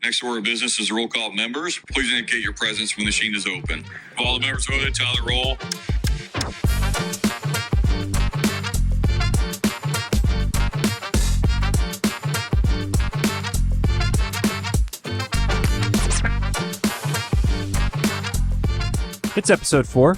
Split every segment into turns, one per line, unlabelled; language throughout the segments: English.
Next order of business is roll call members. Please indicate your presence when the machine is open. If all the members voted, tally roll.
It's episode 4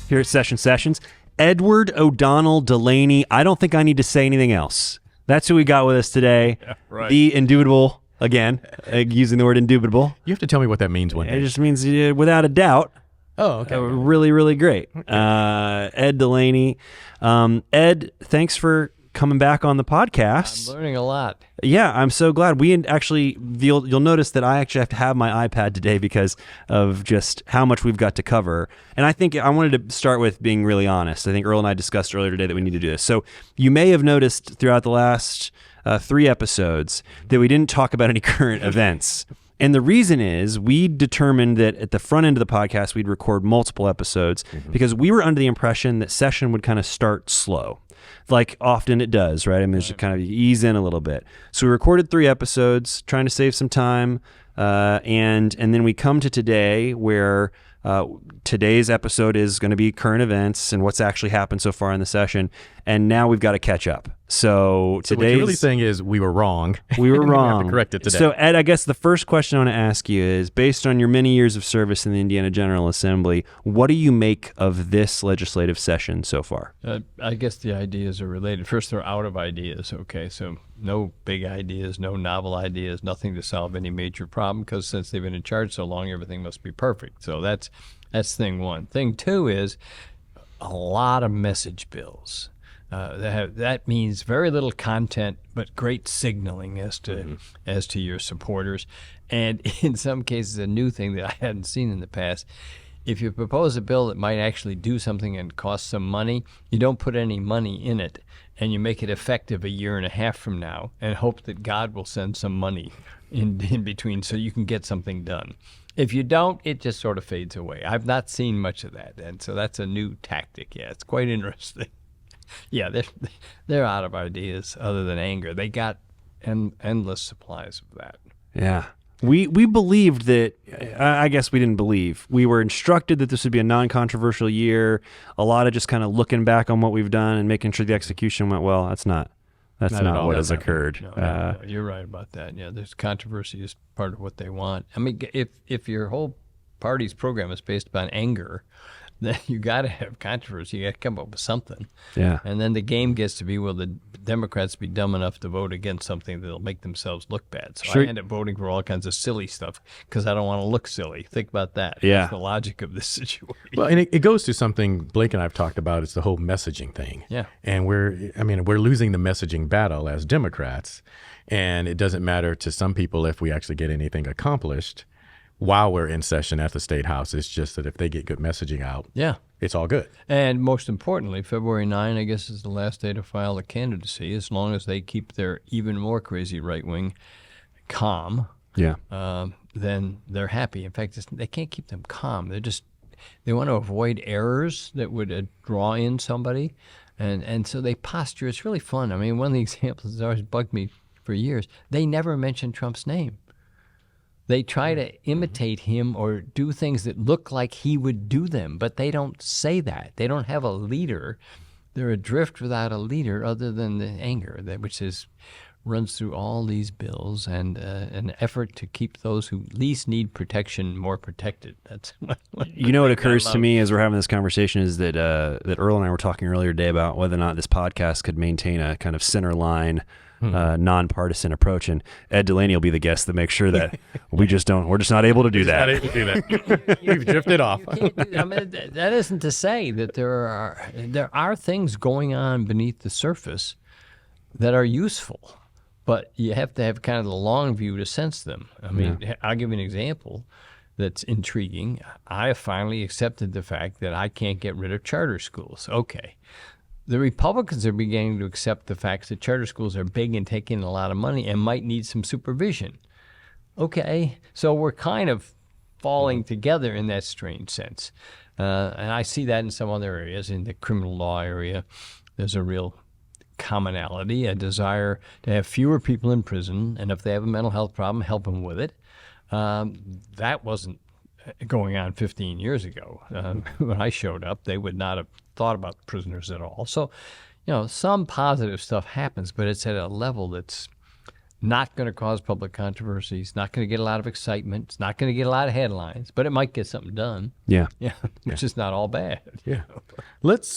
here at Sessions. Edward O'Donnell Delaney. I don't think I need to say anything else. That's who we got with us today.
Yeah, right.
The indubitable, again, using the word indubitable.
You have to tell me what that means one day.
It just means without a doubt.
Oh, okay.
Really, really great. Okay. Ed Delaney. Ed, thanks for coming back on the podcast.
I'm learning a lot.
Yeah, I'm so glad. You'll notice that I actually have to have my iPad today because of just how much we've got to cover. And I think I wanted to start with being really honest. I think Earl and I discussed earlier today that we need to do this. So you may have noticed throughout the last 3 episodes that we didn't talk about any current events. And the reason is we determined that at the front end of the podcast, we'd record multiple episodes because we were under the impression that session would kind of start slow. Like often it does, right? I mean, just kind of ease in a little bit. So we recorded 3 episodes, trying to save some time, and then we come to today where today's episode is going to be current events and what's actually happened so far in the session, and now we've got to catch up. So
what you're really saying is we were wrong.
We were wrong.
We have to correct it today.
So Ed, I guess the first question I want to ask you is, based on your many years of service in the Indiana General Assembly, what do you make of this legislative session so far?
I guess the ideas are related. First, they're out of ideas, okay? So no big ideas, no novel ideas, nothing to solve any major problem, because since they've been in charge so long, everything must be perfect. So that's thing one. Thing two is a lot of message bills. That means very little content, but great signaling as to your supporters. And in some cases, a new thing that I hadn't seen in the past. If you propose a bill that might actually do something and cost some money, you don't put any money in it, and you make it effective a year and a half from now and hope that God will send some money in between so you can get something done. If you don't, it just sort of fades away. I've not seen much of that, and so that's a new tactic. Yeah, it's quite interesting. Yeah, they're out of ideas other than anger. They got endless supplies of that.
Yeah. We believed that, I guess we didn't believe. We were instructed that this would be a non-controversial year, a lot of just kind of looking back on what we've done and making sure the execution went well. That's not what has occurred.
No, you're right about that. Yeah, there's controversy is part of what they want. I mean, if your whole party's program is based upon anger, then you got to have controversy. You got to come up with something.
Yeah.
And then the game gets to be, will the Democrats be dumb enough to vote against something that'll make themselves look bad? So
sure.
I end up voting for all kinds of silly stuff because I don't want to look silly. Think about that.
Yeah.
That's the logic of this situation.
Well, and it goes to something Blake and I have talked about. It's the whole messaging thing.
Yeah.
And we're losing the messaging battle as Democrats, and it doesn't matter to some people if we actually get anything accomplished while we're in session at the State House. It's just that if they get good messaging out,
Yeah.
it's all good.
And most importantly, February 9, I guess, is the last day to file a candidacy, as long as they keep their even more crazy right wing calm.
Yeah.
Then they're happy. In fact, they can't keep them calm. They want to avoid errors that would draw in somebody. And so they posture. It's really fun. I mean, one of the examples that always bugged me for years, they never mention Trump's name. They try to imitate him or do things that look like he would do them, but they don't say that. They don't have a leader. They're adrift without a leader other than the anger, which runs through all these bills, and an effort to keep those who least need protection more protected. That's what
occurs to me as we're having this conversation is that Earl and I were talking earlier today about whether or not this podcast could maintain a kind of center line nonpartisan approach, and Ed Delaney will be the guest that makes sure that we're just not able to do that.
Not able to do that. You've drifted off.
I mean, that isn't to say that there are things going on beneath the surface that are useful, but you have to have kind of the long view to sense them. I mean, I'll give you an example that's intriguing. I have finally accepted the fact that I can't get rid of charter schools. Okay. The Republicans are beginning to accept the fact that charter schools are big and take in a lot of money and might need some supervision. Okay, so we're kind of falling together in that strange sense. And I see that in some other areas. In the criminal law area, there's a real commonality, a desire to have fewer people in prison, and if they have a mental health problem, help them with it. That wasn't going on 15 years ago. When I showed up, they would not have thought about prisoners at all. So, some positive stuff happens, but it's at a level that's not going to cause public controversy. It's not going to get a lot of excitement. It's not going to get a lot of headlines, but it might get something done.
Yeah.
Which is not all bad.
Yeah. Let's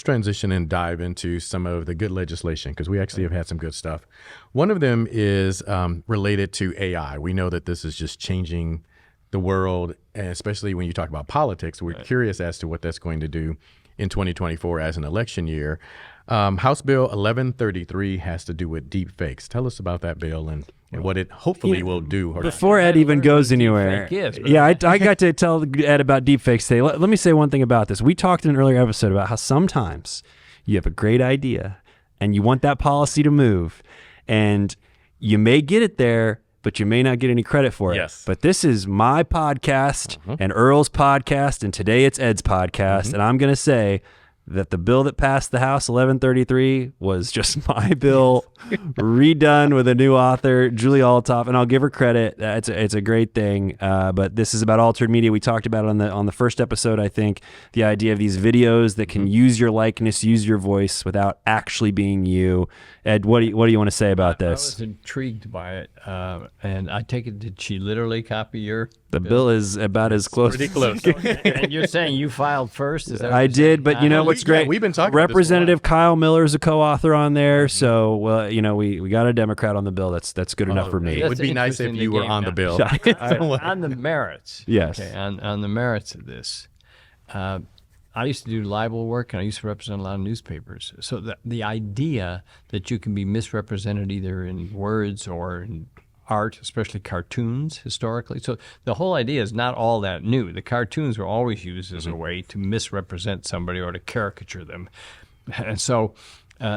transition and dive into some of the good legislation, because we actually have had some good stuff. One of them is related to AI. We know that this is just changing the world, and especially when you talk about politics. We're curious as to what that's going to do in 2024 as an election year. House Bill 1133 has to do with deep fakes. Tell us about that bill and what it hopefully will do.
Before Ed even goes anywhere, I got to tell Ed about deep fakes today. Let me say one thing about this. We talked in an earlier episode about how sometimes you have a great idea and you want that policy to move, and you may get it there, but you may not get any credit for it.
Yes.
But this is my podcast and Earl's podcast, and today it's Ed's podcast, and I'm going to say that the bill that passed the House, 1133, was just my bill redone with a new author, Julie Altoff, and I'll give her credit. It's a great thing. But this is about altered media. We talked about it on the first episode, I think, the idea of these videos that can use your likeness, use your voice without actually being you. Ed, what do you want to say about this?
I was intrigued by it, and I take it, did she literally copy your
The bill is about as close.
Pretty close.
And you're saying you filed first? Is that what
I
you're
did,
saying?
but you know what's great?
We've been talking about this
Representative Kyle Miller is a co-author on there, so we got a Democrat on the bill. That's good enough for me.
It would be nice if
interesting
you were
game
on the
now.
bill.
On the merits.
Yes.
Okay, on the merits of this. I used to do libel work, and I used to represent a lot of newspapers. So the idea that you can be misrepresented either in words or in art, especially cartoons historically. So the whole idea is not all that new. The cartoons were always used as a way to misrepresent somebody or to caricature them. And so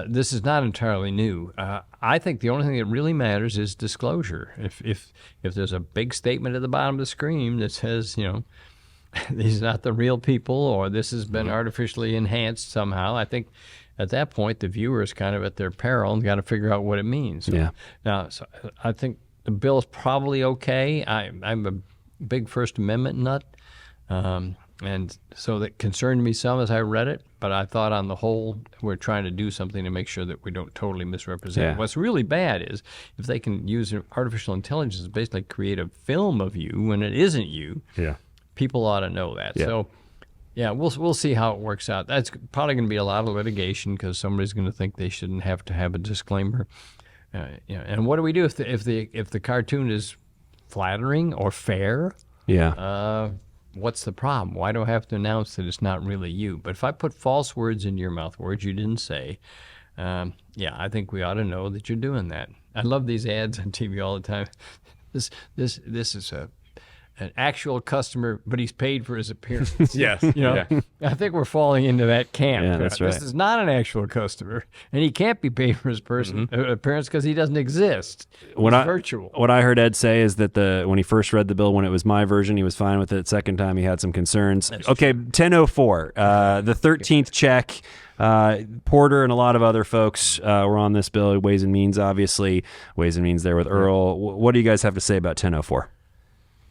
this is not entirely new. I think the only thing that really matters is disclosure. If there's a big statement at the bottom of the screen that says, these are not the real people, or this has been artificially enhanced somehow, I think at that point the viewer is kind of at their peril and got to figure out what it means.
Yeah.
Now, so I think the bill is probably okay. I'm a big First Amendment nut, and so that concerned me some as I read it. But I thought on the whole, we're trying to do something to make sure that we don't totally misrepresent.
Yeah.
What's really bad is if they can use artificial intelligence to basically create a film of you when it isn't you.
Yeah.
People ought to know that.
Yeah.
So, yeah, we'll see how it works out. That's probably going to be a lot of litigation because somebody's going to think they shouldn't have to have a disclaimer. And what do we do if the cartoon is flattering or fair?
Yeah.
What's the problem? Why do I have to announce that it's not really you? But if I put false words in your mouth, words you didn't say, I think we ought to know that you're doing that. I love these ads on TV all the time. This is an actual customer, but he's paid for his appearance.
Yes.
I think we're falling into that camp.
Yeah, that's right.
This is not an actual customer, and he can't be paid for his appearance because he doesn't exist. He's virtual.
What I heard Ed say is that when he first read the bill, when it was my version, he was fine with it. Second time, he had some concerns. Okay, 1004, the 13th check. Porter and a lot of other folks were on this bill. Ways and Means, obviously. Ways and Means there with Earl. What do you guys have to say about 1004?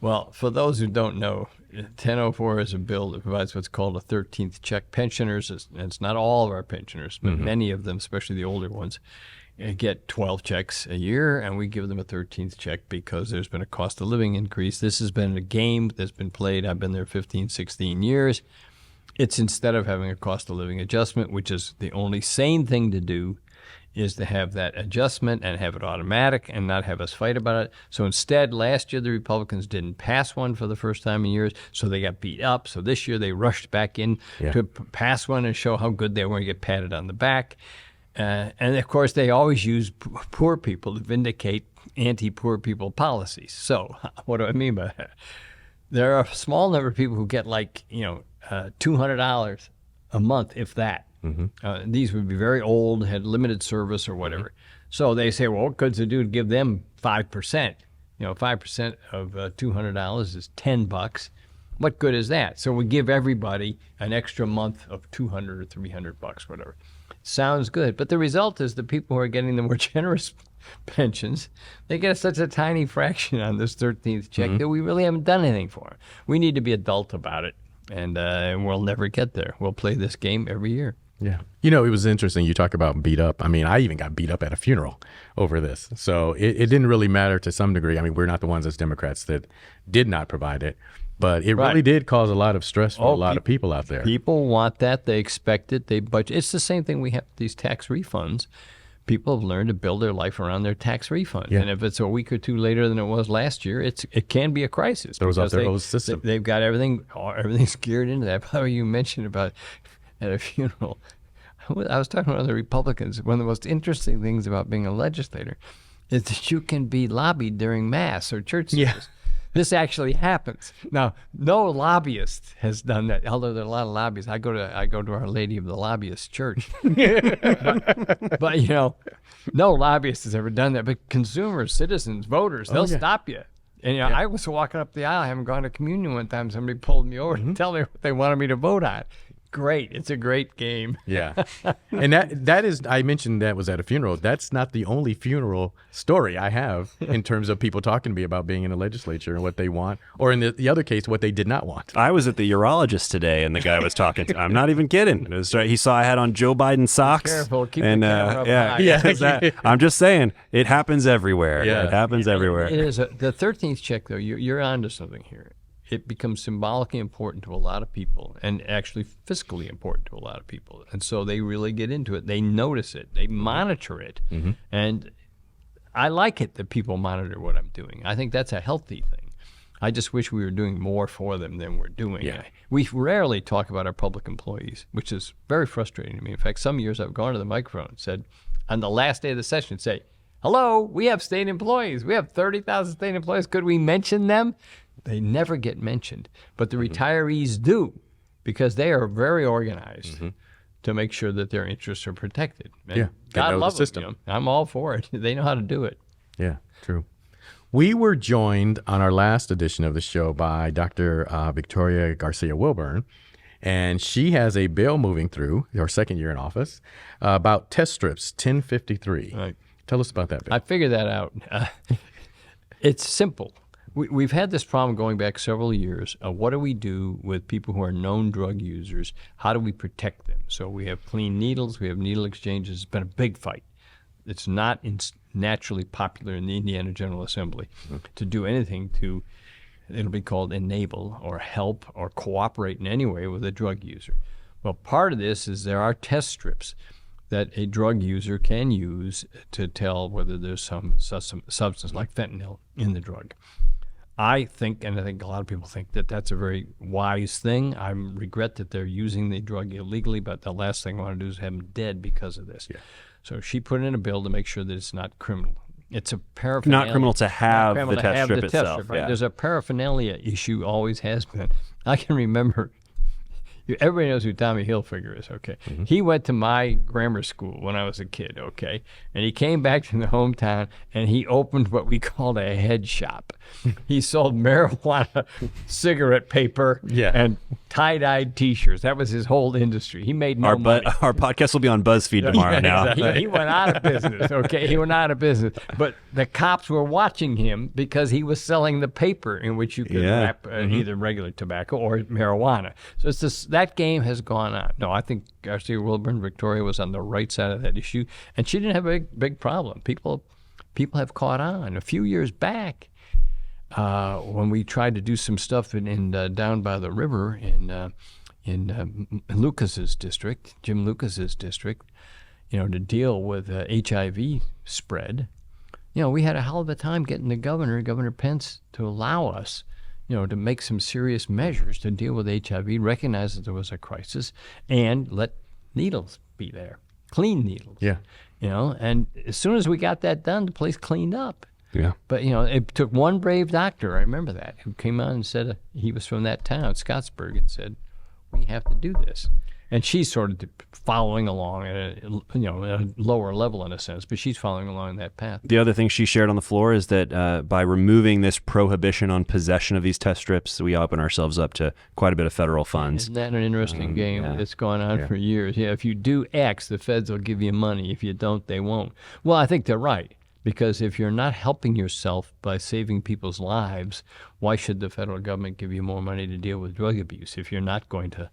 Well, for those who don't know, 1004 is a bill that provides what's called a 13th check. Pensioners, and it's not all of our pensioners, but many of them, especially the older ones, get 12 checks a year, and we give them a 13th check because there's been a cost of living increase. This has been a game that's been played. I've been there 15, 16 years. It's instead of having a cost of living adjustment, which is the only sane thing to do, is to have that adjustment and have it automatic and not have us fight about it. So instead, last year the Republicans didn't pass one for the first time in years, so they got beat up. So this year they rushed back in to pass one and show how good they were and get patted on the back. And of course, they always use poor people to vindicate anti-poor people policies. So what do I mean by that? There are a small number of people who get $200 a month, if that. These would be very old, had limited service or whatever. So they say, well, what good's it do to give them 5%? 5% of $200 is $10. What good is that? So we give everybody an extra month of $200 or $300, whatever. sounds good. But the result is the people who are getting the more generous pensions, they get such a tiny fraction on this 13th check that we really haven't done anything for them. We need to be adult about it, and we'll never get there. We'll play this game every year.
Yeah. You know, it was interesting. You talk about beat up. I mean, I even got beat up at a funeral over this. So it didn't really matter to some degree. I mean, we're not the ones as Democrats that did not provide it, but it really did cause a lot of stress for a lot of people out there.
People want that. They expect it. They budget. It's the same thing we have with these tax refunds. People have learned to build their life around their tax refund.
Yeah.
And if it's a week or two later than it was last year, it can be a crisis.
Throws off
because
their whole system.
They've got everything's geared into that. By the way, you mentioned about at a funeral. I was talking to other Republicans. One of the most interesting things about being a legislator is that you can be lobbied during Mass or church service.
Yeah.
This actually happens. Now, no lobbyist has done that, although there are a lot of lobbyists. I go to Our Lady of the Lobbyist Church. but you know, no lobbyist has ever done that. But consumers, citizens, voters, they'll stop you. And you know, I was walking up the aisle, I haven't gone to communion one time, somebody pulled me over to tell me what they wanted me to vote on. Great. It's a great game.
Yeah. And that is, I mentioned that was at a funeral. That's not the only funeral story I have in terms of people talking to me about being in the legislature and what they want, or in the other case, what they did not want.
I was at the urologist today, and the guy was talking to. I'm not even kidding. It was, he saw I had on Joe Biden socks.
Careful, keep
and
the camera up high.
yeah. I'm just saying, it happens everywhere.
Yeah.
It happens everywhere.
It is the 13th check, though. You're onto something here. It becomes symbolically important to a lot of people, and actually fiscally important to a lot of people. And so they really get into it. They notice it. They monitor it. And I like it that people monitor what I'm doing. I think that's a healthy thing. I just wish we were doing more for them than we're doing.
Yeah.
We rarely talk about our public employees, which is very frustrating to me. In fact, some years I've gone to the microphone and said, on the last day of the session, say, hello, we have state employees. We have 30,000 state employees. Could we mention them? They never get mentioned, but the retirees do, because they are very organized to make sure that their interests are protected. And
Yeah, they
God
know the
love
system.
them. You know? I'm all for it. They know how to do it.
Yeah, true. We were joined on our last edition of the show by Dr. Victoria Garcia Wilburn, and she has a bill moving through, her second year in office, about test strips 1053.
Right.
Tell us about that bill.
I figured that out. It's simple. We've had this problem going back several years. What do we do with people who are known drug users? How do we protect them? So we have clean needles. We have needle exchanges. It's been a big fight. It's not naturally popular in the Indiana General Assembly to do anything to, it'll be called enable or help or cooperate in any way with a drug user. Well, part of this is there are test strips that a drug user can use to tell whether there's some substance like fentanyl in the drug. I think, and I think a lot of people think, that that's a very wise thing. I regret that they're using the drug illegally, but the last thing I want to do is have them dead because of this. Yeah. So she put in a bill to make sure that it's not criminal. It's a paraphernalia.
Not criminal to have the test strip
the test
itself.
strip, right?
Yeah.
There's a paraphernalia issue, always has been. I can remember, everybody knows who Tommy Hilfiger is, okay? He went to my grammar school when I was a kid, okay? And he came back to the hometown, and he opened what we called a head shop. He sold marijuana, cigarette paper, and tie-dyed T-shirts. That was his whole industry. He made no money.
Our podcast will be on BuzzFeed tomorrow now.
Exactly. He went out of business, okay? He went out of business. But the cops were watching him because he was selling the paper in which you could wrap either regular tobacco or marijuana. So it's this, that game has gone on. No, I think Garcia Wilburn, Victoria, was on the right side of that issue, and she didn't have a big problem. People have caught on. A few years back, when we tried to do some stuff in down by the river in Lucas's district, Jim Lucas's district, to deal with HIV spread, we had a hell of a time getting the Governor Pence, to allow us, to make some serious measures to deal with HIV, recognize that there was a crisis, and let needles be there, clean needles.
Yeah.
And as soon as we got that done, the place cleaned up.
Yeah.
But, it took one brave doctor, I remember that, who came on and said he was from that town, Scottsburg, and said, we have to do this. And she's sort of following along at a lower level in a sense, but she's following along that path.
The other thing she shared on the floor is that by removing this prohibition on possession of these test strips, we open ourselves up to quite a bit of federal funds.
Isn't that an interesting game that's gone on for years? Yeah, if you do X, the feds will give you money. If you don't, they won't. Well, I think they're right, because if you're not helping yourself by saving people's lives, why should the federal government give you more money to deal with drug abuse if you're not going to,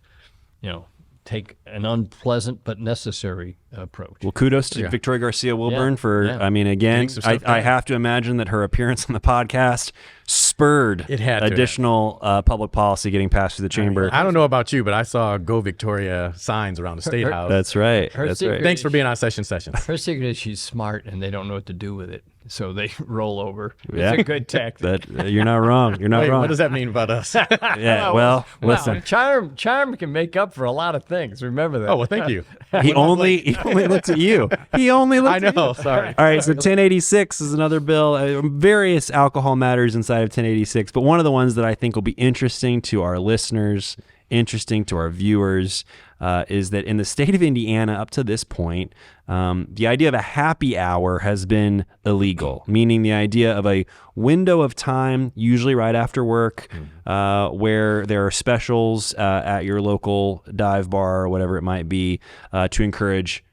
take an unpleasant but necessary approach?
Well, kudos to Victoria Garcia Wilburn for, I mean, again, I have to imagine that her appearance on the podcast spurred additional public policy getting passed through the chamber.
I don't know about you, but I saw Go Victoria signs around the State House.
That's right.
That's right. Thanks for being on Sessions.
Her secret is she's smart and they don't know what to do with it, so they roll over. It's a good tactic.
You're not wrong. You're not wrong.
What does that mean about us?
Listen.
Charm can make up for a lot of things. Remember that.
Oh, well, thank you.
He only looks at you. He only looks at you.
I know. Sorry.
All right, so 1086 is another bill. Various alcohol matters inside of 1086, but one of the ones that I think will be interesting to our listeners, interesting to our viewers, is that in the state of Indiana, up to this point, the idea of a happy hour has been illegal, meaning the idea of a window of time, usually right after work, where there are specials at your local dive bar or whatever it might be, to encourage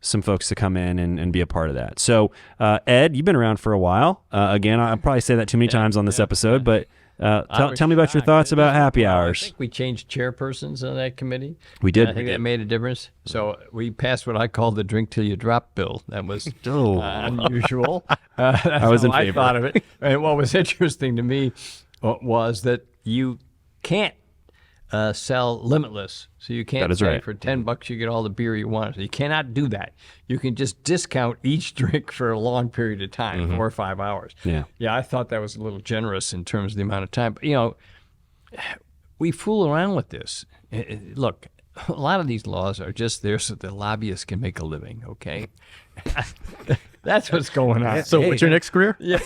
some folks to come in and be a part of that. So, Ed, you've been around for a while. Again, I'll probably say that too many times on this episode, but tell me about your thoughts about happy hours.
I think we changed chairpersons on that committee.
We did.
I think that made a difference. So we passed what I call the drink till you drop bill. That was unusual. I
was in favor.
I thought of it. And what was interesting to me was that you can't sell limitless. So you can't say for $10 you get all the beer you want. So you cannot do that. You can just discount each drink for a long period of time, 4 or 5 hours. Yeah, I thought that was a little generous in terms of the amount of time. But, we fool around with this. Look, a lot of these laws are just there so the lobbyists can make a living, okay? That's what's going on.
So what's your next career?
Yeah.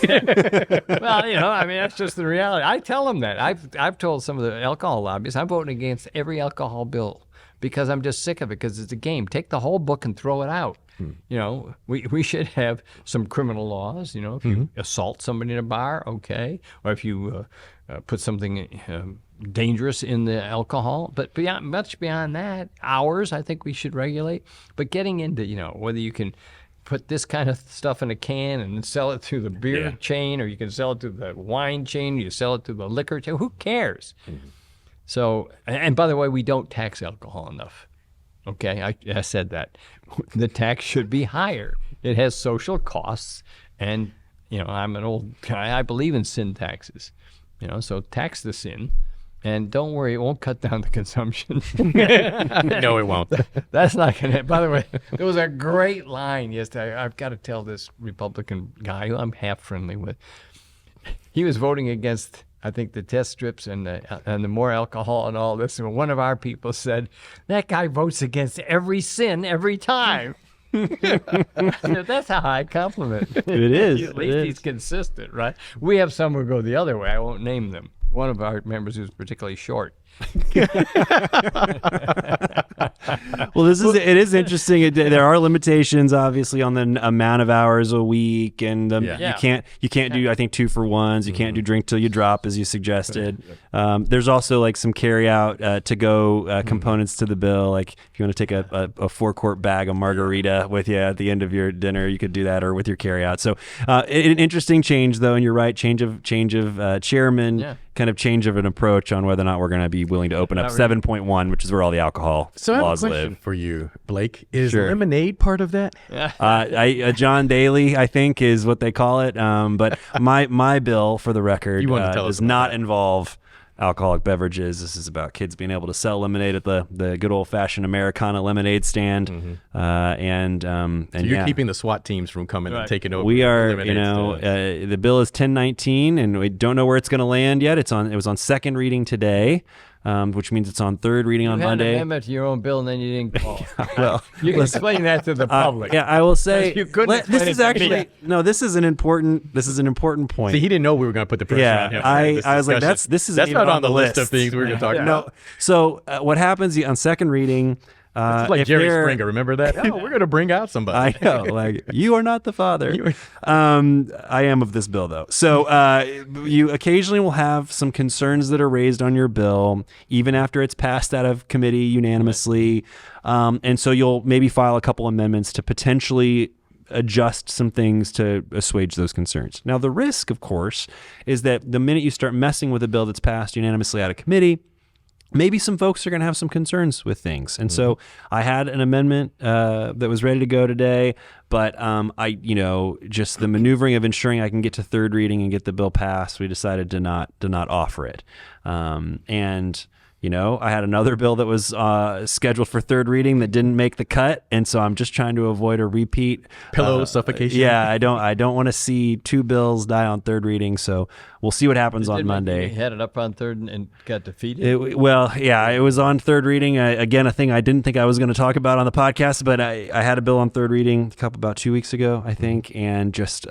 Well, that's just the reality. I tell them that. I've told some of the alcohol lobbyists, I'm voting against every alcohol bill because I'm just sick of it, because it's a game. Take the whole book and throw it out. We should have some criminal laws. If you assault somebody in a bar, okay. Or if you put something dangerous in the alcohol. But much beyond that, hours I think we should regulate. But getting into, whether you can put this kind of stuff in a can and sell it through the beer chain, or you can sell it through the wine chain, you sell it through the liquor chain, who cares? So, and by the way, we don't tax alcohol enough. Okay, I said that. The tax should be higher. It has social costs, and, I'm an old guy. I believe in sin taxes, so tax the sin. And don't worry, it won't cut down the consumption.
No, it won't.
That's not going to. By the way, there was a great line yesterday. I've got to tell this Republican guy who I'm half friendly with. He was voting against, I think, the test strips and the more alcohol and all this. And one of our people said, that guy votes against every sin every time. That's a high compliment.
It is.
At least he's consistent, right? We have some who go the other way. I won't name them. One of our members who's particularly short.
Well, it is interesting. There are limitations, obviously, on the amount of hours a week, and you can't do, I think, 2-for-1s. You can't do drink till you drop, as you suggested. There's also like some carry out to go components to the bill. Like if you want to take a 4-quart bag of margarita with you at the end of your dinner, you could do that, or with your carry out. So an interesting change, though, and you're right. Change of chairman. Yeah. Kind of change of an approach on whether or not we're going to be willing to open up 7.1, which is where all the alcohol laws live.
So I have a question for you, Blake. Is lemonade part of that?
John Daly, I think, is what they call it. But my bill, for the record, does not involve alcoholic beverages. This is about kids being able to sell lemonade at the good old-fashioned Americana lemonade stand. So
you're keeping the SWAT teams from coming and taking over.
We are, the bill is 1019, and we don't know where it's going to land yet. It was on second reading today. which means it's on third reading on
You had an
Monday.
amendment to your own bill, and then you didn't call.
Well,
You can explain that to the public.
yeah, I will say
You couldn't
this
explain
is
it to me.
actually no. This is an important point.
See, he didn't know we were going to put the pressure on him.
I was like, this is
not on the list of things we were going to talk about.
No. So what happens on second reading?
It's like
if
Jerry
they're-
Springer. Remember that? Oh, we're going to bring out somebody.
I know, like you are not the father. I am of this bill though. So you occasionally will have some concerns that are raised on your bill, even after it's passed out of committee unanimously, and so you'll maybe file a couple amendments to potentially adjust some things to assuage those concerns. Now, the risk, of course, is that the minute you start messing with a bill that's passed unanimously out of committee, maybe some folks are going to have some concerns with things. And so I had an amendment that was ready to go today, but just the maneuvering of ensuring I can get to third reading and get the bill passed, we decided to not offer it. I had another bill that was scheduled for third reading that didn't make the cut, and so I'm just trying to avoid a repeat.
Pillow suffocation.
Yeah, I don't want to see two bills die on third reading, so we'll see what happens on
You
Monday.
had it up on third and got defeated.
It was on third reading. Again, a thing I didn't think I was going to talk about on the podcast, but I had a bill on third reading about 2 weeks ago, I think, and just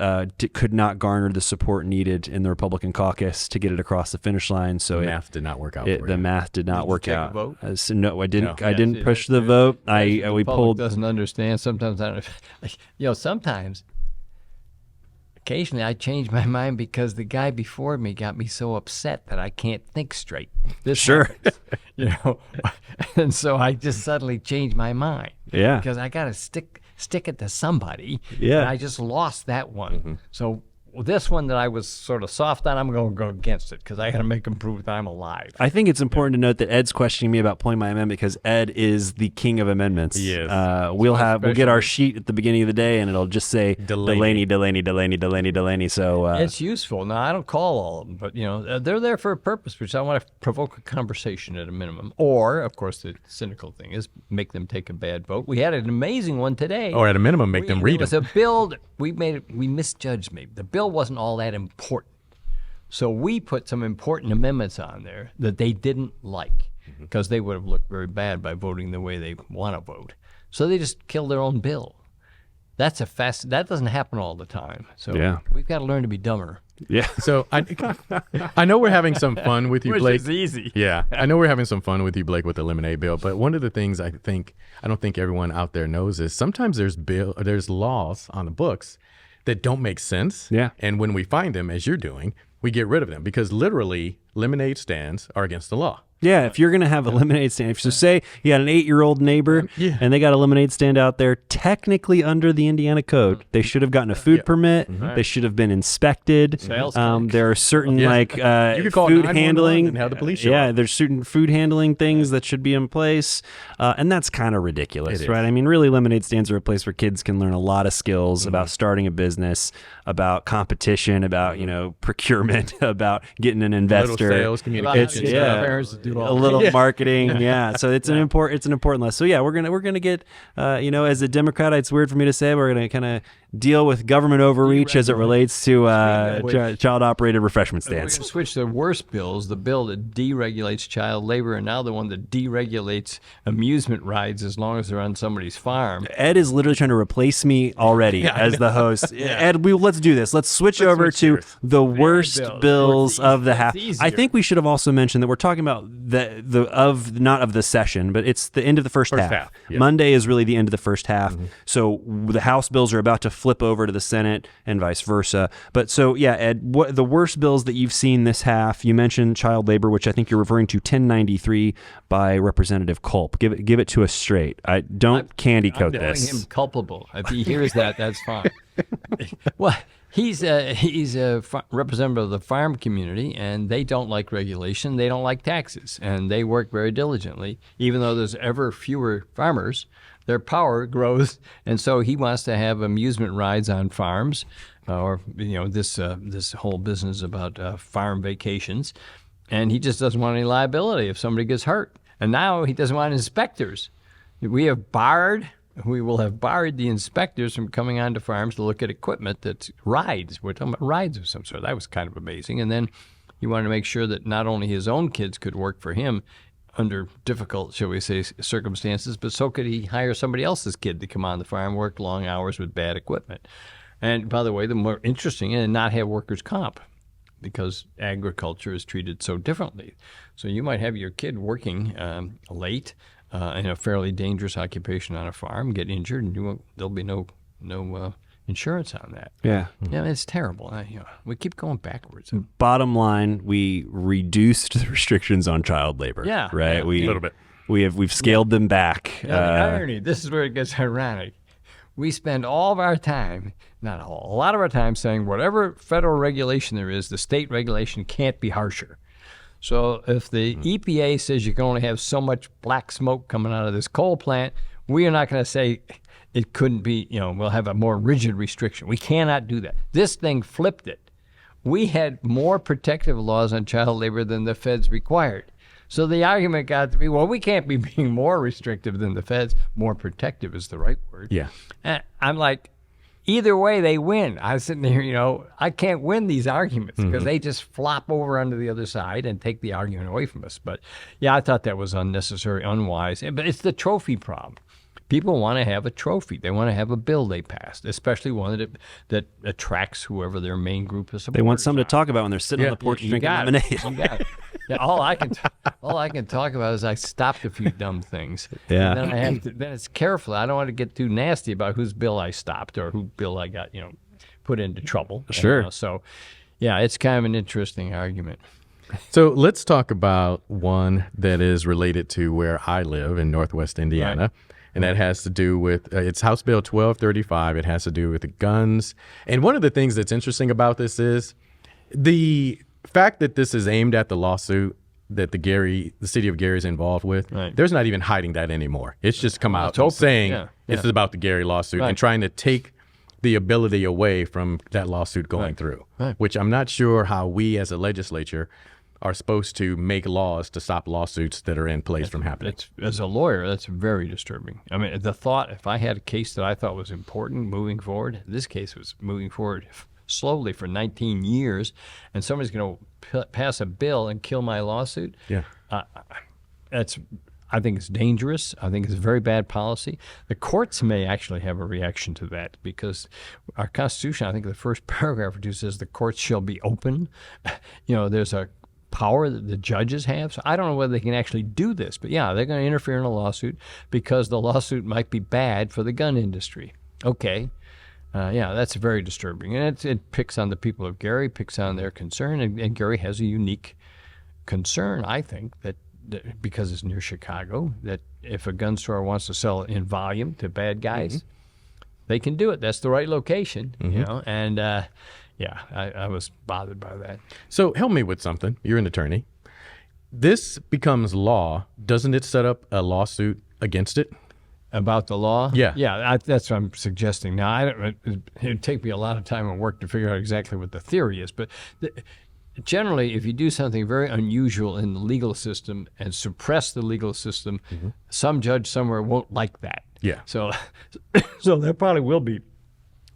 could not garner the support needed in the Republican caucus to get it across the finish line. So
The math did not work out for you.
the math did not
Did you
work
take a
out.
vote?
So no, I didn't.
No.
I
Yeah,
didn't
see,
push
that's
the vote.
The
We
public
pulled.
doesn't understand. Sometimes I don't. Sometimes. Occasionally, I change my mind because the guy before me got me so upset that I can't think straight. This
Sure.
happens, and so I just suddenly change my mind.
Yeah.
because I got to stick it to somebody.
Yeah.
and I just lost that one. So this one that I was sort of soft on, I'm going to go against it because I got to make him prove that I'm alive.
I think it's important to note that Ed's questioning me about pulling my amendment because Ed is the king of amendments.
Yes.
We'll get our
specialty.
sheet at the beginning of the day, and it'll just say
Delaney.
Delaney. So
It's useful. Now, I don't call all of them, but, they're there for a purpose, which I want to provoke a conversation at a minimum. Or, of course, the cynical thing is make them take a bad vote. We had an amazing one today.
Or at a minimum, make them read
It was
them.
a bill. We misjudged maybe. The bill wasn't all that important. So we put some important amendments on there that they didn't like because they would have looked very bad by voting the way they want to vote. So they just killed their own bill. That doesn't happen all the time. So
Yeah.
we've got to learn to be dumber.
yeah.
So I know we're having some fun with you,
Which
Blake.
is easy.
Yeah, I know we're having some fun with you, Blake, with the lemonade bill. But one of the things I don't think everyone out there knows is sometimes there's laws on the books that don't make sense.
Yeah.
And when we find them, as you're doing, we get rid of them because literally lemonade stands are against the law.
Yeah, if you're going to have a lemonade stand, so say you got an 8-year-old neighbor and they got a lemonade stand out there, technically under the Indiana code, they should have gotten a food permit. They should have been inspected.
Sales tax.
There are certain
You could call
food
911
handling.
and have the police show
Yeah,
up.
there's certain food handling things that should be in place. And that's kind of ridiculous,
It is.
right? I mean, really, lemonade stands are a place where kids can learn a lot of skills about starting a business, about competition, about, procurement, about getting an investor.
Little sales,
About
communication.
having
yeah.
parents to do all
A little marketing, yeah. So it's an important lesson. So yeah, we're gonna get, as a Democrat, it's weird for me to say, we're gonna kind of deal with government overreach as it relates to child-operated refreshment
We're going
stands.
to switch the worst bills, the bill that deregulates child labor, and now the one that deregulates amusement rides as long as they're on somebody's farm.
Ed is literally trying to replace me already as the host. Ed, let's do this. Let's switch over to
gears.
the worst
bill.
bills of the
It's
half.
easier.
I think we should have also mentioned that we're talking about not of the session, but it's the end of the first half.
half, yeah.
Monday is really the end of the first half. So the House bills are about to flip over to the Senate and vice versa. But so yeah, Ed, what the worst bills that you've seen this half? You mentioned child labor, which I think you're referring to 1093 by Representative Culp. Give it to us straight. I don't candy coat
Calling
this.
him culpable. If he hears that, that's fine. Well, he's a representative of the farm community, and they don't like regulation. They don't like taxes, and they work very diligently. Even though there's ever fewer farmers, their power grows, and so he wants to have amusement rides on farms, or this whole business about farm vacations, and he just doesn't want any liability if somebody gets hurt. And now he doesn't want inspectors. We will have barred the inspectors from coming onto farms to look at equipment that's rides. We're talking about rides of some sort. That was kind of amazing. And then He wanted to make sure that not only his own kids could work for him under difficult, shall we say, circumstances, but so could he hire somebody else's kid to come on the farm, work long hours with bad equipment. And by the way, the more interesting, and not have workers' comp, because agriculture is treated so differently. So you might have your kid working late in a fairly dangerous occupation on a farm, get injured, and there'll be no insurance on that.
Yeah.
Yeah, it's terrible. We keep going backwards.
Bottom line, we reduced the restrictions on child labor.
Yeah.
Right.
Yeah.
A
little bit.
We've scaled them back.
The irony, this is where it gets ironic. We spend all of our time, not all, a lot of our time saying whatever federal regulation there is, the state regulation can't be harsher. So if the EPA says you can only have so much black smoke coming out of this coal plant, we are not going to say it couldn't be, we'll have a more rigid restriction. We cannot do that. This thing flipped it. We had more protective laws on child labor than the feds required. So the argument got to be, well, we can't be being more restrictive than the feds. More protective is the right word.
Yeah.
And I'm like, either way, they win. I was sitting there, I can't win these arguments because they just flop over onto the other side and take the argument away from us. But yeah, I thought that was unnecessary, unwise. But it's the trophy problem. People want to have a trophy. They want to have a bill they passed, especially one that attracts whoever their main group is.
They want something to talk about when they're sitting on the porch drinking lemonade.
You got it. Yeah, all I can talk about is I stopped a few dumb things.
Yeah.
And then it's careful. I don't want to get too nasty about whose bill I stopped or whose bill I got, put into trouble.
Sure.
So, yeah, it's kind of an interesting argument.
So let's talk about one that is related to where I live in Northwest Indiana.
Right.
And that has to do with, it's House Bill 1235. It has to do with the guns. And one of the things that's interesting about this is the fact that this is aimed at the lawsuit that the city of Gary is involved with.
Right.
There's not even hiding that anymore. It's just come out
it's open.
saying
Yeah.
it's about the Gary lawsuit and trying to take the ability away from that lawsuit going through, which I'm not sure how we as a legislature are supposed to make laws to stop lawsuits that are in place from happening.
As a lawyer, that's very disturbing. I mean, the thought, if I had a case that I thought was important moving forward, this case was moving forward slowly for 19 years, and somebody's going to pass a bill and kill my lawsuit.
Yeah.
I think it's dangerous. I think it's very bad policy. The courts may actually have a reaction to that because our Constitution, I think the first paragraph or two says the courts shall be open. There's a power that the judges have. So I don't know whether they can actually do this, but yeah, they're going to interfere in a lawsuit because the lawsuit might be bad for the gun industry. Okay. Yeah, that's very disturbing. And it picks on the people of Gary, picks on their concern. And Gary has a unique concern, I think, that because it's near Chicago, that if a gun store wants to sell it in volume to bad guys, they can do it. That's the right location, and yeah, I was bothered by that.
So help me with something. You're an attorney. This becomes law. Doesn't it set up a lawsuit against it?
About the law?
Yeah.
Yeah, that's what I'm suggesting. Now, it'd take me a lot of time and work to figure out exactly what the theory is, but generally, if you do something very unusual in the legal system and suppress the legal system, some judge somewhere won't like that.
Yeah.
So there probably will be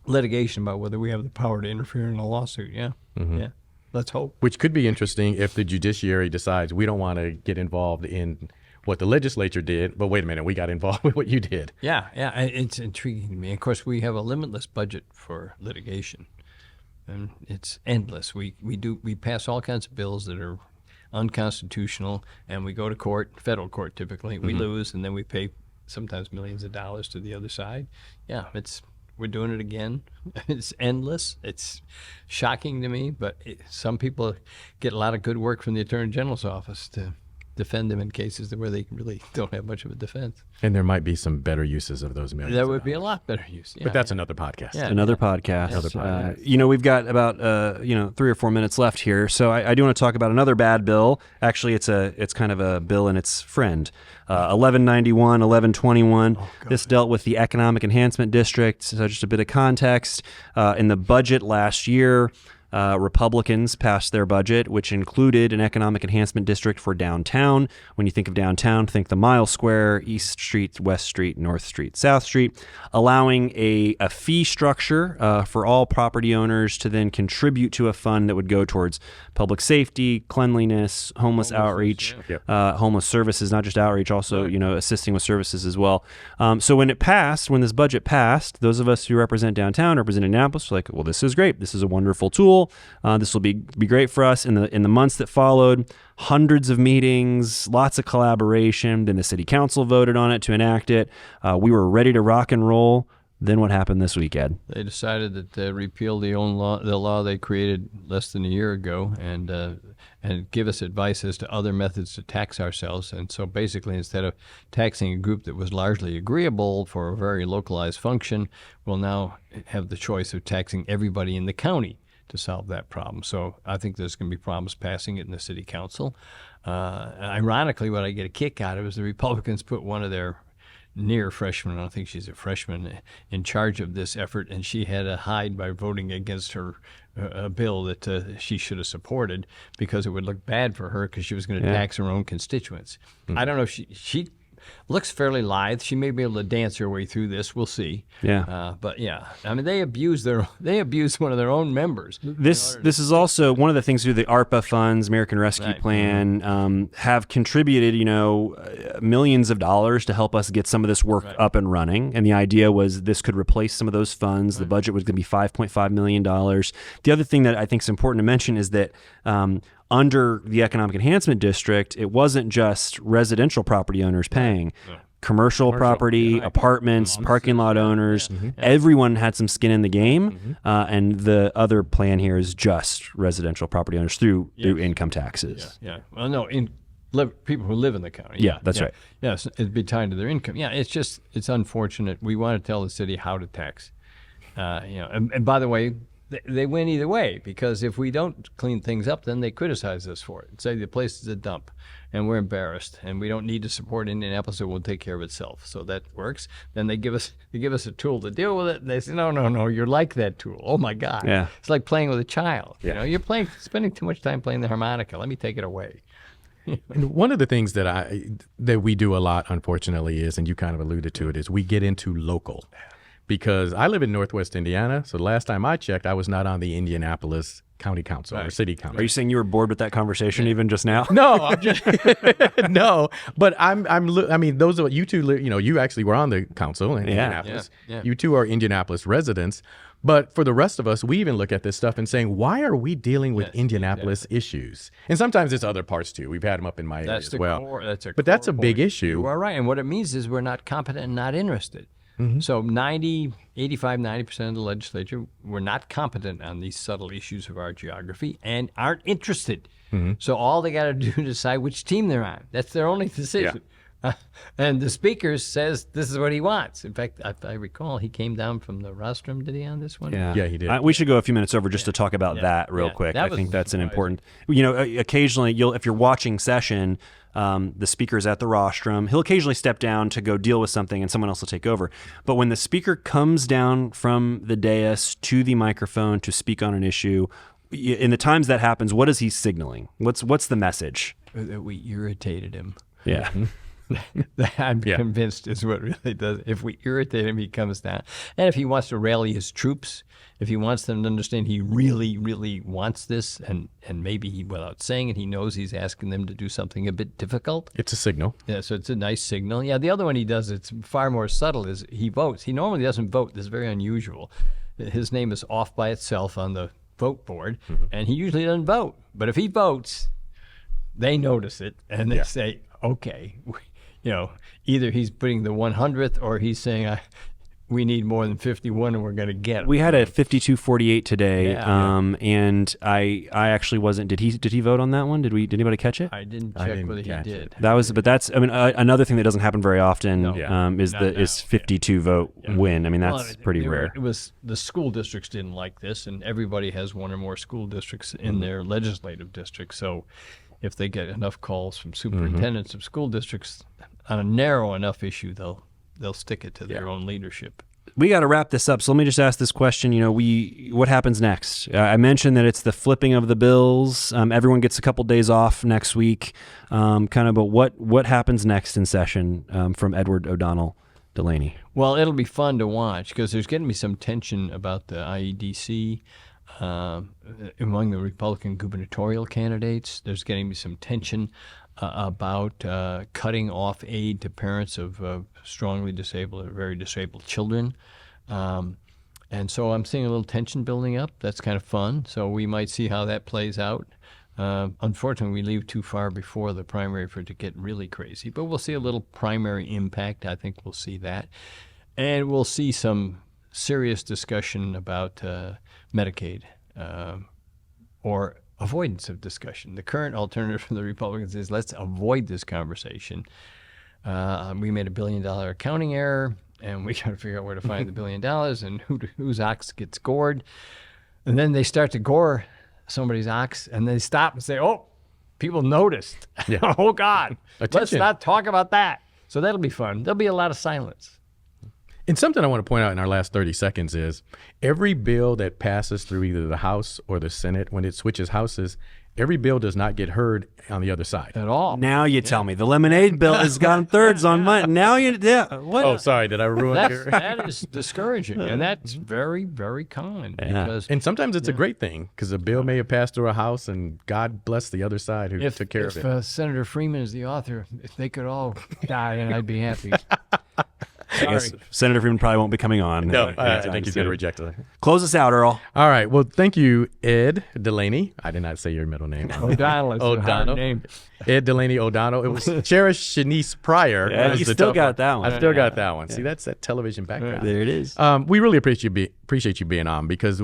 litigation about whether we have the power to interfere in a lawsuit. Yeah. Yeah. Let's hope.
Which could be interesting if the judiciary decides we don't want to get involved in what the legislature did, but wait a minute, we got involved with what you did.
Yeah. It's intriguing to me. Of course, we have a limitless budget for litigation, and it's endless. We pass all kinds of bills that are unconstitutional, and we go to court, federal court typically. We lose, and then we pay sometimes millions of dollars to the other side. Yeah, we're doing it again. It's endless. It's shocking to me, but some people get a lot of good work from the Attorney General's office to defend them in cases where they really don't have much of a defense.
And there might be some better uses of those millions.
There would be a lot better use. Yeah.
But that's another podcast.
Yeah.
Another podcast. We've got about 3 or 4 minutes left here, so I do want to talk about another bad bill. Actually, it's kind of a bill and its friend. 1191, 1121. This dealt with the Economic Enhancement District. So just a bit of context. In the budget last year, Republicans passed their budget, which included an economic enhancement district for downtown. When you think of downtown, think the Mile Square, East Street, West Street, North Street, South Street, allowing a fee structure for all property owners to then contribute to a fund that would go towards public safety, cleanliness, homeless outreach, homeless services, not just outreach, also assisting with services as well. So when this budget passed, those of us who represent downtown, represent Indianapolis, were like, well, this is great. This is a wonderful tool. This will be great for us. In the months that followed, hundreds of meetings, lots of collaboration. Then the city council voted on it to enact it. We were ready to rock and roll. Then what happened this week, Ed?
They decided that they repeal the law they created less than a year ago, and give us advice as to other methods to tax ourselves. And so basically, instead of taxing a group that was largely agreeable for a very localized function, we'll now have the choice of taxing everybody in the county to solve that problem. So I think there's going to be problems passing it in the city council. Ironically, what I get a kick out of is the Republicans put one of their near freshman, I don't think she's a freshman, in charge of this effort, and she had to hide by voting against her a bill that she should have supported because it would look bad for her because she was going to tax her own constituents. I don't know if she looks fairly lithe. She may be able to dance her way through this. We'll see.
Yeah.
But yeah, I mean, they abused one of their own members.
This is also one of the things through the ARPA funds, American Rescue Plan, have contributed, millions of dollars to help us get some of this work up and running. And the idea was this could replace some of those funds. The budget was going to be $5.5 million. The other thing that I think is important to mention is that under the Economic Enhancement District, it wasn't just residential property owners paying. Commercial property, apartments, parking lot owners, everyone had some skin in the game. And the other plan here is just residential property owners through income taxes.
Well, no, people who live in the county.
Yeah, that's right.
Yes, it'd be tied to their income. Yeah, it's unfortunate. We want to tell the city how to tax. And by the way, they win either way, because if we don't clean things up, then they criticize us for it. Say the place is a dump, and we're embarrassed, and we don't need to support Indianapolis; it will take care of itself. So that works. Then they give us a tool to deal with it. And they say, no, you're like that tool. Oh my God!
Yeah.
It's like playing with a child. Yeah. You're spending too much time playing the harmonica. Let me take it away.
And one of the things that we do a lot, unfortunately, is, and you kind of alluded to it, is we get into local. Because I live in Northwest Indiana, so the last time I checked, I was not on the Indianapolis County Council or City Council.
Are you saying you were bored with that conversation even just now?
No, I'm just no. But I mean, those are you two. You actually were on the council in Indianapolis.
Yeah.
You two are Indianapolis residents. But for the rest of us, we even look at this stuff and saying, why are we dealing with Indianapolis issues? And sometimes it's other parts too. We've had them up in my area as well. That's a big issue.
You are right. And what it means is we're not competent and not interested. So 90% of the legislature were not competent on these subtle issues of our geography and aren't interested. So all they got to do is decide which team they're on. That's their only decision. And the speaker says this is what he wants. In fact, I recall he came down from the rostrum. Did he on this one?
Yeah,
he did.
We should go a few minutes over just to talk about that real quick. I think that's an important. Occasionally, if you're watching session, the speaker's at the rostrum. He'll occasionally step down to go deal with something, and someone else will take over. But when the speaker comes down from the dais to the microphone to speak on an issue, in the times that happens, what is he signaling? What's the message?
That we irritated him.
Yeah.
I'm convinced is what really does. If we irritate him, he comes down. And if he wants to rally his troops, if he wants them to understand he really, really wants this, and maybe without saying it, he knows he's asking them to do something a bit difficult.
It's a signal.
Yeah, so it's a nice signal. Yeah, the other one he does, it's far more subtle, is he votes. He normally doesn't vote. This is very unusual. His name is off by itself on the vote board, and he usually doesn't vote. But if he votes, they notice it, and they say, okay, either he's putting the 100th or he's saying, we need more than 51 and we're going to get it.
We had a 52-48 today, and I actually wasn't. Did he vote on that one? Did anybody catch it?
I didn't check whether he did.
But that's another thing that doesn't happen very often is 52 vote win. I mean, that's pretty rare.
It was the school districts didn't like this, and everybody has one or more school districts in their legislative district. So if they get enough calls from superintendents of school districts on a narrow enough issue, they'll stick it to their own leadership.
we got to wrap this up. So let me just ask this question. What happens next? I mentioned that it's the flipping of the bills. Everyone gets a couple days off next week. But what happens next in session from Edward O'Donnell Delaney?
Well, it'll be fun to watch because there's going to be some tension about the IEDC among the Republican gubernatorial candidates. There's getting to be some tension about cutting off aid to parents of strongly disabled or very disabled children. And so I'm seeing a little tension building up. That's kind of fun. So we might see how that plays out. Unfortunately, we leave too far before the primary for it to get really crazy. But we'll see a little primary impact. I think we'll see that. And we'll see some serious discussion about Medicaid or avoidance of discussion. The current alternative from the Republicans is let's avoid this conversation. We made $1 billion accounting error, and we got to figure out where to find the $1 billion and whose ox gets gored. And then they start to gore somebody's ox, and they stop and say, oh, people noticed.
Yeah.
Oh, God. Let's
Attention.
not talk about that. So that'll be fun. There'll be a lot of silence.
And something I want to point out in our last 30 seconds is every bill that passes through either the House or the Senate, when it switches houses, every bill does not get heard on the other side.
At all.
Now you tell me the lemonade bill has gone thirds on mine. Now what?
Oh, sorry, did I ruin your...
That is discouraging, and that's very, very common. Because
And sometimes it's a great thing because a bill may have passed through a House, and God bless the other side who took care of it.
Senator Freeman is the author, if they could all die, and I'd be happy.
I guess Senator Freeman probably won't be coming on.
No, I think he's going to reject it.
Close us out, Earl.
All right. Well, thank you, Ed Delaney. I did not say your middle name.
O'Donnell is a hard name.
Ed Delaney O'Donnell. It was Cherish Shanice Pryor.
Yeah,
was
you
the
still
tough
got that one.
I still got that one. See, that's that television background.
There it is.
We really appreciate you being on because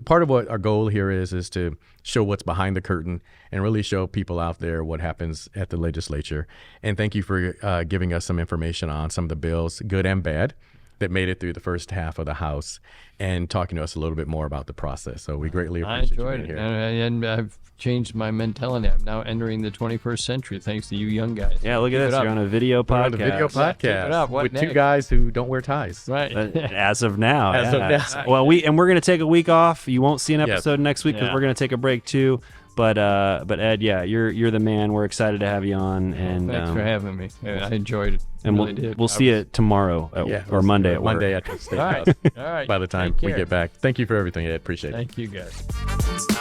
part of what our goal here is to show what's behind the curtain and really show people out there what happens at the legislature. And thank you for giving us some information on some of the bills, good and bad, that made it through the first half of the House and talking to us a little bit more about the process. So we greatly appreciate you being here.
And I've changed my mentality. I'm now entering the 21st century thanks to you young guys.
Yeah, look at this. You're on a video
We're on
podcast.
the video
Keep it
podcast
up. What
with
next?
two guys who don't wear ties.
Right.
As of now.
As of
yeah.
now.
Well, we're going to take a week off. You won't see an
Yes.
episode next week because
Yeah.
we're going to take a break too. But Ed, yeah, you're the man. We're excited to have you on, and
Thanks for having me. I enjoyed it.
and
Really did.
we'll see you tomorrow or Monday at work.
Monday at the State
All
House.
right. All right.
By the time
Take
we
care.
get back. Thank you for everything, Ed. Appreciate it.
Thank you, guys.